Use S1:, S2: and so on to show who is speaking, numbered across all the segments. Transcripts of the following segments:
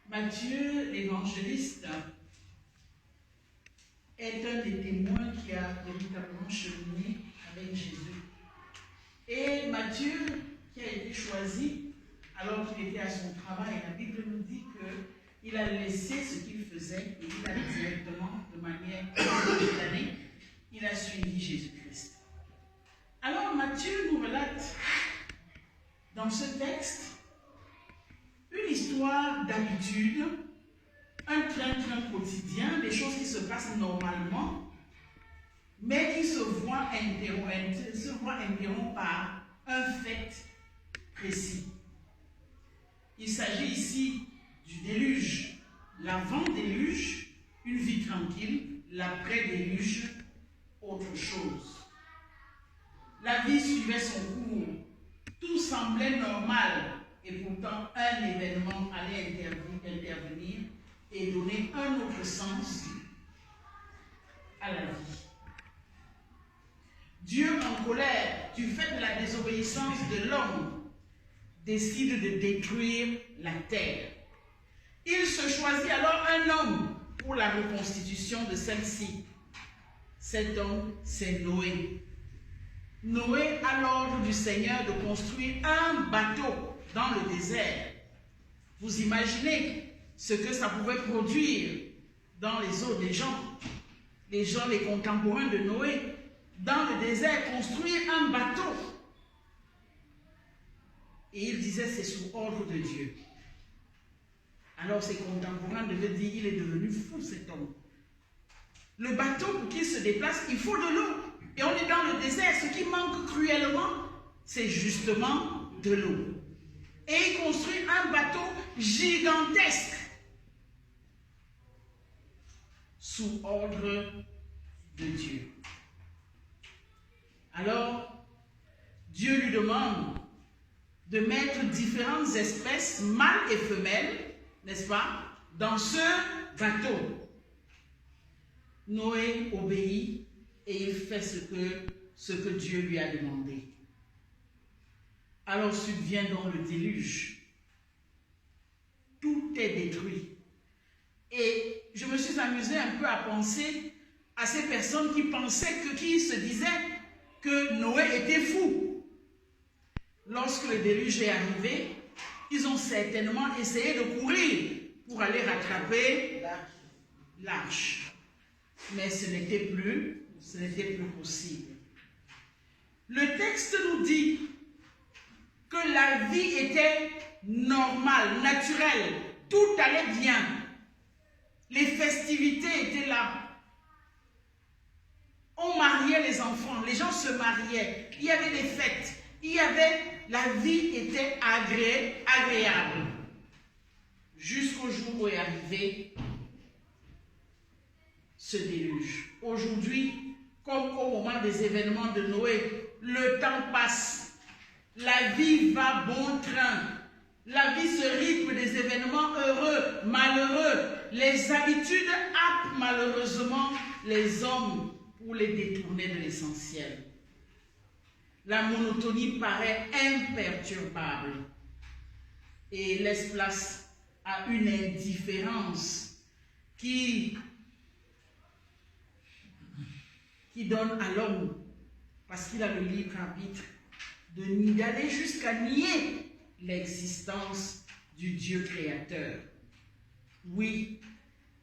S1: Matthieu, l'évangéliste, est un des témoins qui a véritablement cheminé avec Jésus. Et Matthieu, qui a été choisi alors qu'il était à son travail, la Bible nous dit qu'il a laissé ce qu'il faisait et il a directement, de manière spontanée, il a suivi Jésus-Christ. Alors Matthieu nous relate dans ce texte une histoire d'habitude, un train-train quotidien, des choses qui se passent normalement, mais qui se voient interrompre par un fait précis. Il s'agit ici du déluge, l'avant-déluge, une vie tranquille, l'après-déluge, autre chose. La vie suivait son cours, tout semblait normal, et pourtant un événement allait intervenir et donner un autre sens à la vie. Dieu, en colère du fait de la désobéissance de l'homme, décide de détruire la terre. Il se choisit alors un homme pour la reconstitution de celle-ci. Cet homme, c'est Noé. Noé a l'ordre du Seigneur de construire un bateau dans le désert. Vous imaginez ce que ça pouvait produire dans les eaux des gens, les contemporains de Noé, dans le désert, construire un bateau. Et il disait, c'est sous ordre de Dieu. Alors ses contemporains devaient dire, il est devenu fou cet homme. Le bateau, pour qu'il se déplace, il faut de l'eau. Et on est dans le désert, ce qui manque cruellement, c'est justement de l'eau. Et il construit un bateau gigantesque sous ordre de Dieu. Alors, Dieu lui demande de mettre différentes espèces, mâles et femelles, n'est-ce pas, dans ce bateau. Noé obéit et il fait ce que Dieu lui a demandé. Alors subvient donc le déluge. Tout est détruit. Et je me suis amusée un peu à penser à ces personnes qui se disaient que Noé était fou. Lorsque le déluge est arrivé, ils ont certainement essayé de courir pour aller rattraper l'arche. Mais ce n'était plus possible. Le texte nous dit que la vie était normale, naturelle, tout allait bien. Les festivités étaient là. On mariait les enfants, les gens se mariaient, il y avait des fêtes, la vie était agréable. Jusqu'au jour où est arrivé ce déluge. Aujourd'hui, comme au moment des événements de Noé, le temps passe. La vie va bon train. La vie se rythme des événements heureux, malheureux. Les habitudes happent malheureusement les hommes pour les détourner de l'essentiel. La monotonie paraît imperturbable et laisse place à une indifférence qui donne à l'homme, parce qu'il a le libre arbitre, d'aller jusqu'à nier l'existence du Dieu créateur. Oui,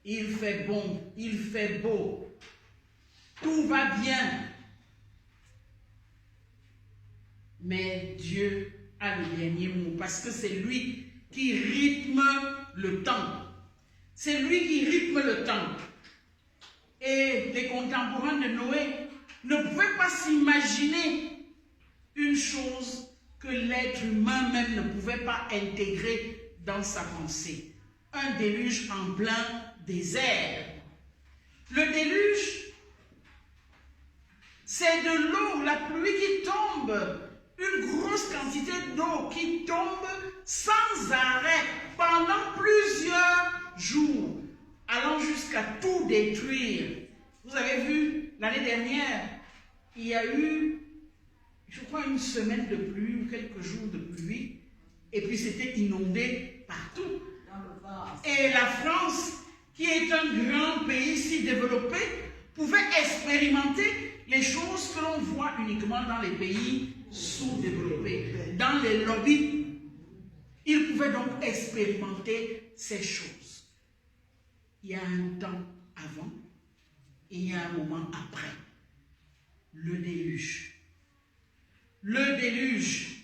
S1: il fait bon, il fait beau, tout va bien. Mais Dieu a le dernier mot, parce que c'est lui qui rythme le temps. C'est lui qui rythme le temps. Et les contemporains de Noé ne pouvaient pas s'imaginer une chose que l'être humain même ne pouvait pas intégrer dans sa pensée. Un déluge en plein désert. Le déluge C'est de l'eau, la pluie qui tombe, une grosse quantité d'eau qui tombe sans arrêt pendant plusieurs jours, allant jusqu'à tout détruire. Vous avez vu, l'année dernière, il y a eu, je crois, une semaine de pluie ou quelques jours de pluie, et puis c'était inondé partout. Et la France, qui est un grand pays si développé, pouvait expérimenter les choses que l'on voit uniquement dans les pays sous-développés, dans les lobbies. Ils pouvaient donc expérimenter ces choses. Il y a un temps avant et il y a un moment après. Le déluge. Le déluge.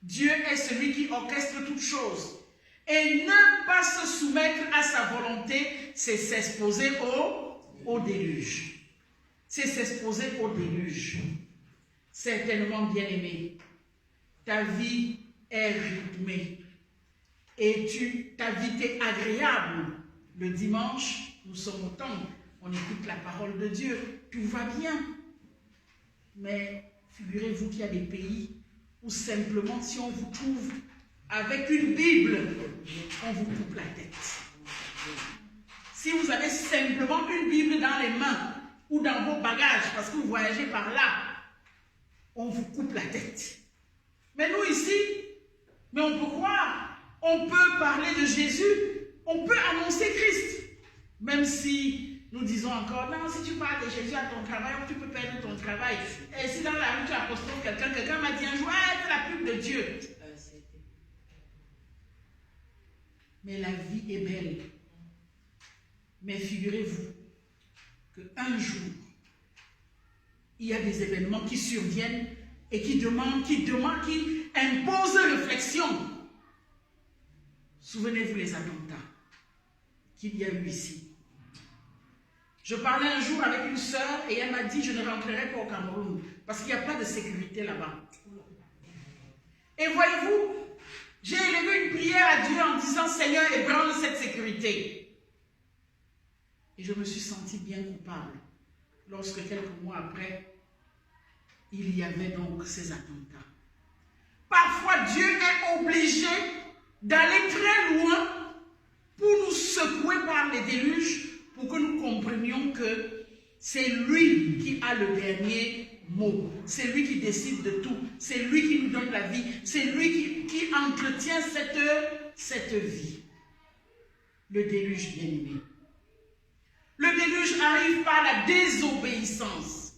S1: Dieu est celui qui orchestre toutes choses. Et ne pas se soumettre à sa volonté, c'est s'exposer au déluge. C'est s'exposer au déluge. Certainement, bien-aimé, ta vie est rythmée. Et ta vie est agréable. Le dimanche, nous sommes au temple, on écoute la parole de Dieu, tout va bien. Mais figurez-vous qu'il y a des pays où simplement, si on vous trouve avec une Bible, on vous coupe la tête. Si vous avez simplement une Bible dans les mains ou dans vos bagages, parce que vous voyagez par là, on vous coupe la tête. Mais nous ici, mais on peut croire, on peut parler de Jésus, on peut annoncer Christ. Même si nous disons encore, non, si tu parles de Jésus à ton travail, tu peux perdre ton travail. Et si dans la rue tu apostrophes quelqu'un m'a dit un jour, ah, c'est la pub de Dieu. Mais la vie est belle. Mais figurez-vous qu'un jour, il y a des événements qui surviennent et qui imposent réflexion. Souvenez-vous les attentats qu'il y a eu ici. Je parlais un jour avec une sœur et elle m'a dit, je ne rentrerai pas au Cameroun parce qu'il n'y a pas de sécurité là-bas. Et voyez-vous, j'ai élevé une prière à Dieu en disant, Seigneur, ébranle cette sécurité. Et je me suis sentie bien coupable lorsque quelques mois après, il y avait donc ces attentats. Parfois, Dieu est obligé d'aller très loin pour nous secouer par les déluges, pour que nous comprenions que c'est lui qui a le dernier mot. C'est lui qui décide de tout. C'est lui qui nous donne la vie. C'est lui qui entretient cette vie. Le déluge bien-aimé. Le déluge arrive par la désobéissance.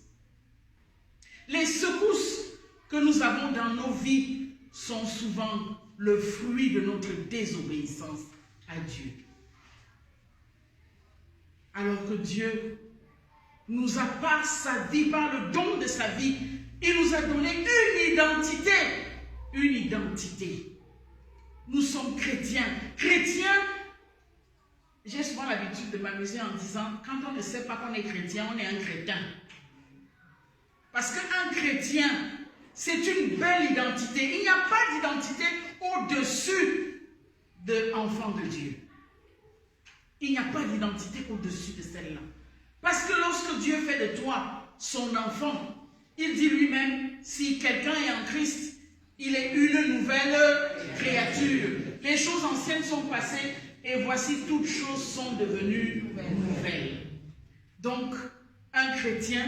S1: Les secousses que nous avons dans nos vies sont souvent le fruit de notre désobéissance à Dieu. Alors que Dieu nous a par sa vie, par le don de sa vie, il nous a donné une identité. Une identité. Nous sommes chrétiens. Chrétiens, j'ai souvent l'habitude de m'amuser en disant, quand on ne sait pas qu'on est chrétien, on est un crétin. Parce qu'un chrétien, c'est une belle identité. Il n'y a pas d'identité au-dessus de l'enfant de Dieu. Il n'y a pas d'identité au-dessus de celle-là. Parce que lorsque Dieu fait de toi son enfant, il dit lui-même, si quelqu'un est en Christ, il est une nouvelle créature. Les choses anciennes sont passées et voici toutes choses sont devenues nouvelles. Donc, un chrétien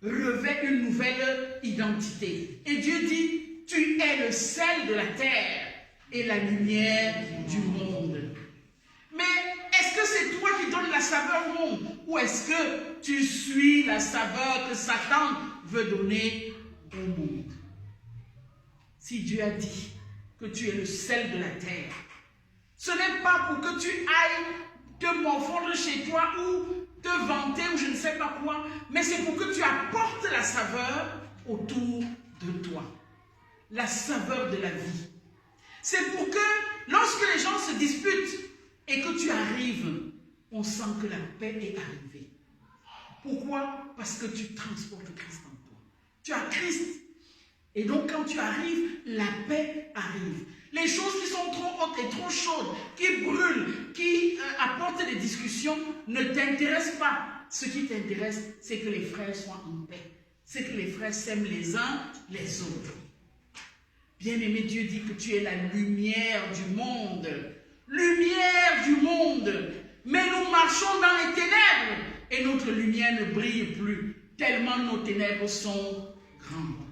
S1: revêt une nouvelle identité. Et Dieu dit, tu es le sel de la terre et la lumière du monde. Mais est-ce que c'est toi qui donnes la saveur au monde ou est-ce que tu suis la saveur que Satan veut donner au monde? Si Dieu a dit que tu es le sel de la terre, ce n'est pas pour que tu ailles te morfondre chez toi ou te vanter ou je ne sais pas quoi, mais c'est pour que tu apportes la saveur autour de toi. La saveur de la vie. C'est pour que lorsque les gens se disputent et que tu arrives, on sent que la paix est arrivée. Pourquoi? Parce que tu transportes Christ en toi. Tu as Christ. Et donc quand tu arrives, la paix arrive. Les choses qui sont trop hautes et trop chaudes, qui brûlent, qui apportent des discussions, ne t'intéressent pas. Ce qui t'intéresse, c'est que les frères soient en paix. c'est que les frères s'aiment les uns les autres. Bien-aimé, Dieu dit que tu es la lumière du monde. Lumière du monde. Mais nous marchons dans les ténèbres et notre lumière ne brille plus, tellement nos ténèbres sont grandes.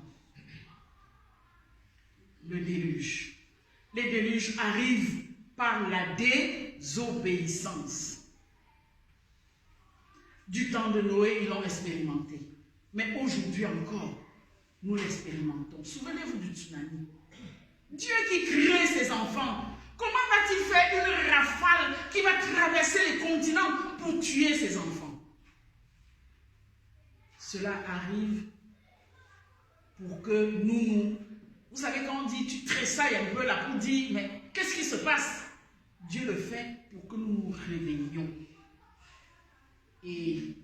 S1: Le déluge. Les déluges arrivent par la désobéissance. Du temps de Noé, ils l'ont expérimenté. Mais aujourd'hui encore, nous l'expérimentons. Souvenez-vous du tsunami. Dieu qui crée ses enfants, comment va-t-il faire une rafale qui va traverser les continents pour tuer ses enfants? Cela arrive pour que nous... Vous savez, quand on dit, tu tressailles un peu là pour dire, mais qu'est-ce qui se passe? Dieu le fait pour que nous nous réveillions. Et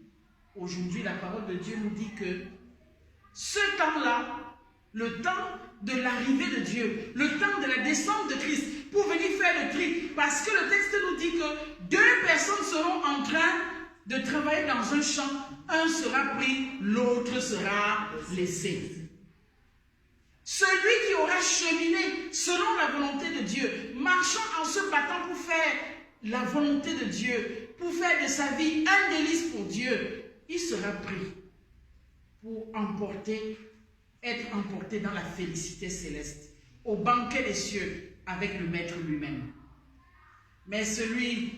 S1: aujourd'hui, la parole de Dieu nous dit que ce temps-là, le temps de l'arrivée de Dieu, le temps de la descente de Christ, pour venir faire le tri, parce que le texte nous dit que 2 personnes seront en train de travailler dans un champ, un sera pris, l'autre sera laissé. Celui qui aura cheminé selon la volonté de Dieu, marchant en se battant pour faire la volonté de Dieu, pour faire de sa vie un délice pour Dieu, il sera pris pour être emporté dans la félicité céleste, au banquet des cieux avec le Maître lui-même. Mais celui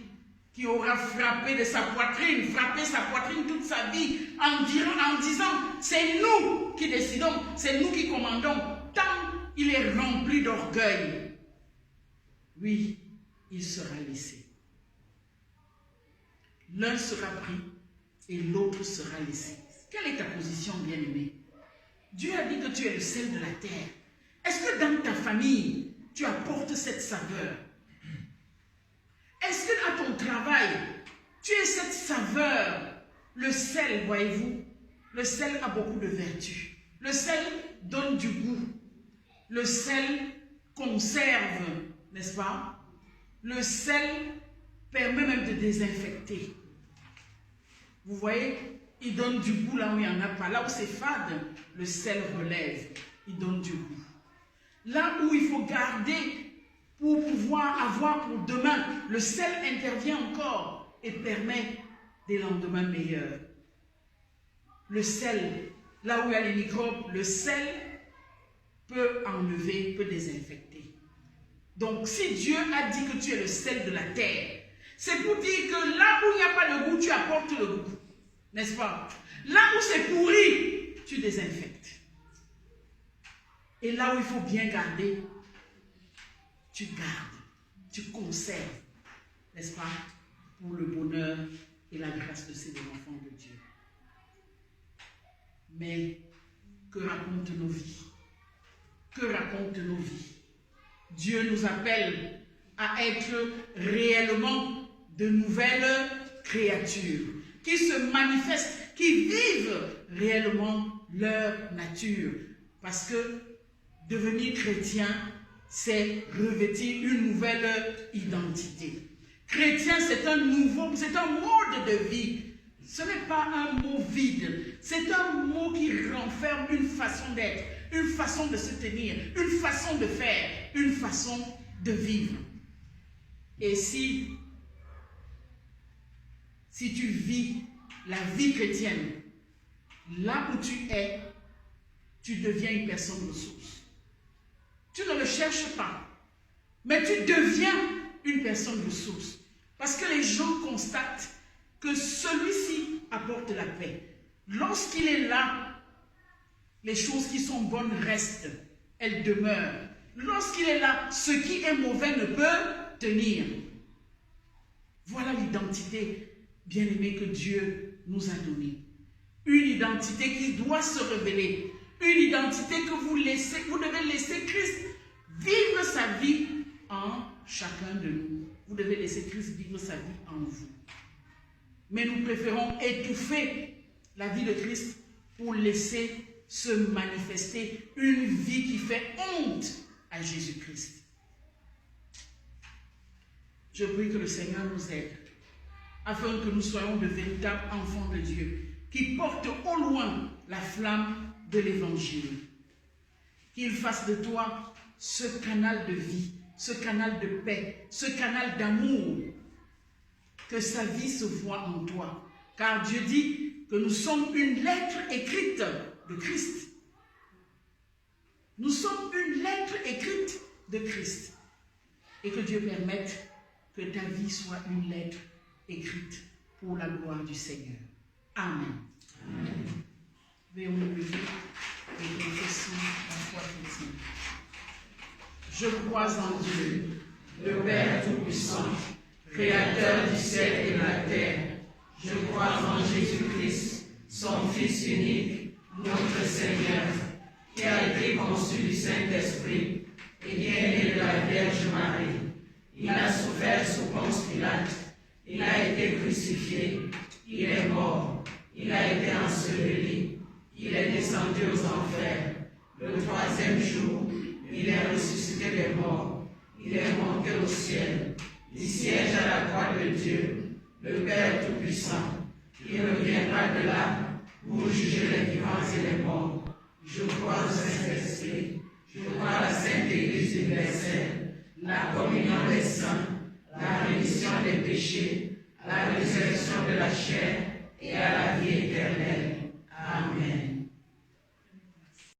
S1: qui aura frappé sa poitrine toute sa vie en disant, c'est nous qui décidons, c'est nous qui commandons, tant il est rempli d'orgueil, oui, il sera laissé. L'un sera pris et l'autre sera laissé. Quelle est ta position, bien-aimé? Dieu a dit que tu es le sel de la terre. Est-ce que dans ta famille, tu apportes cette saveur? Est-ce que à ton travail, tu es cette saveur? Le sel, voyez-vous, le sel a beaucoup de vertus. Le sel donne du goût. Le sel conserve, n'est-ce pas? Le sel permet même de désinfecter. Vous voyez, il donne du goût là où il n'y en a pas. Là où c'est fade, le sel relève. Il donne du goût. Là où il faut garder pour pouvoir avoir pour demain, le sel intervient encore et permet des lendemains meilleurs. Le sel, là où il y a les microbes, le sel peut enlever, peut désinfecter. Donc si Dieu a dit que tu es le sel de la terre, c'est pour dire que là où il n'y a pas de goût, tu apportes le goût. N'est-ce pas? Là où c'est pourri, tu désinfectes. Et là où il faut bien garder, tu gardes, tu conserves, n'est-ce pas? Pour le bonheur et la grâce de ces enfants de Dieu. Mais que racontent nos vies? Que racontent nos vies? Dieu nous appelle à être réellement de nouvelles créatures qui se manifestent, qui vivent réellement leur nature. Parce que devenir chrétien, c'est revêtir une nouvelle identité. Chrétien, c'est un mode de vie. Ce n'est pas un mot vide, c'est un mot qui renferme une façon d'être, une façon de se tenir, une façon de faire, une façon de vivre. Et si tu vis la vie chrétienne, là où tu es, tu deviens une personne ressource. Tu ne le cherches pas, mais tu deviens une personne ressource. Parce que les gens constatent que celui-ci apporte la paix. Lorsqu'il est là, les choses qui sont bonnes restent, elles demeurent. Lorsqu'il est là, ce qui est mauvais ne peut tenir. Voilà l'identité, bien-aimée, que Dieu nous a donnée. Une identité qui doit se révéler. Une identité que vous devez laisser Christ vivre sa vie en chacun de nous. Vous devez laisser Christ vivre sa vie en vous. Mais nous préférons étouffer la vie de Christ pour laisser se manifester une vie qui fait honte à Jésus-Christ. Je prie que le Seigneur nous aide afin que nous soyons de véritables enfants de Dieu qui portent au loin la flamme de l'évangile. Qu'il fasse de toi ce canal de vie, ce canal de paix, ce canal d'amour. Que sa vie se voit en toi. Car Dieu dit que nous sommes une lettre écrite de Christ. Nous sommes une lettre écrite de Christ. Et que Dieu permette que ta vie soit une lettre écrite pour la gloire du Seigneur. Amen. Amen. Veuillez nous lever et confessons la foi chrétienne. Je crois en Dieu, le Père Tout-Puissant, Créateur du ciel et de la terre. Je crois en Jésus-Christ, son Fils unique, notre Seigneur, qui a été conçu du Saint-Esprit et qui est né de la Vierge Marie. Il a souffert sous Ponce Pilate, il a été crucifié, il est mort, il a été enseveli, il est descendu aux enfers. Le troisième jour, il est ressuscité des morts, il est monté au ciel. Il siège à la droite de Dieu, le Père Tout-Puissant. Il reviendra de là pour juger les vivants et les morts. Je crois au Saint-Esprit, je crois à la Sainte Église universelle, la communion des saints, la rémission des péchés, la résurrection de la chair et à la vie éternelle.